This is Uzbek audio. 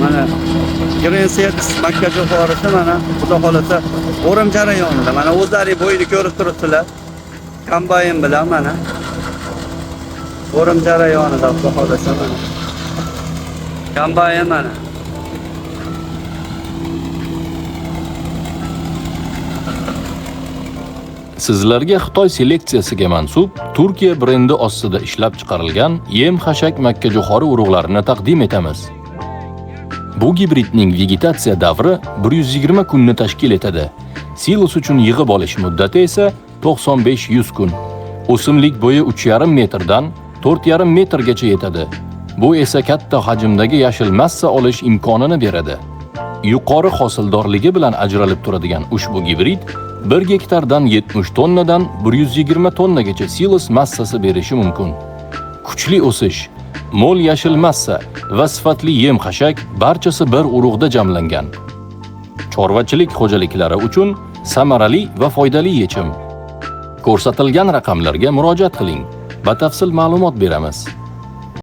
Mana Grenset makka jo'xorisi mana xudo xolasa o'rim jarayonida. Mana o'zlaringiz bo'yini ko'rib turibsizlar. Kombayn bilan mana o'rim jarayonida xudo xolasa mana. Kombayn mana. Sizlarga Xitoy seleksiyasiga mansub Turkiya brendi ostida ishlab chiqarilgan yem-xashak makka jo'xori urug'larini taqdim etamiz. Bu gibridning vegetatsiya davri 120 kunni tashkil etadi. Silos uchun yig'ib olish muddati esa 95-100 kun. O'simlik bo'yi 3,5 metrdan 4,5 metrgacha yetadi. Bu esa katta hajmdagi yashil massa olish imkonini beradi. Yuqori hosildorligi bilan ajralib turadigan ushbu gibrid 1 gektardan 70 tonnadan 120 tonnagacha silos massasi berishi mumkin. Kuchli o'sish, mo'l yashil massa va sifatli yem-xashak barchasi bir urug'da jamlangan. Chorvachilik xo'jaliklari uchun samarali va foydali yechim. Ko'rsatilgan raqamlarga murojaat qiling. Batafsil ma'lumot beramiz.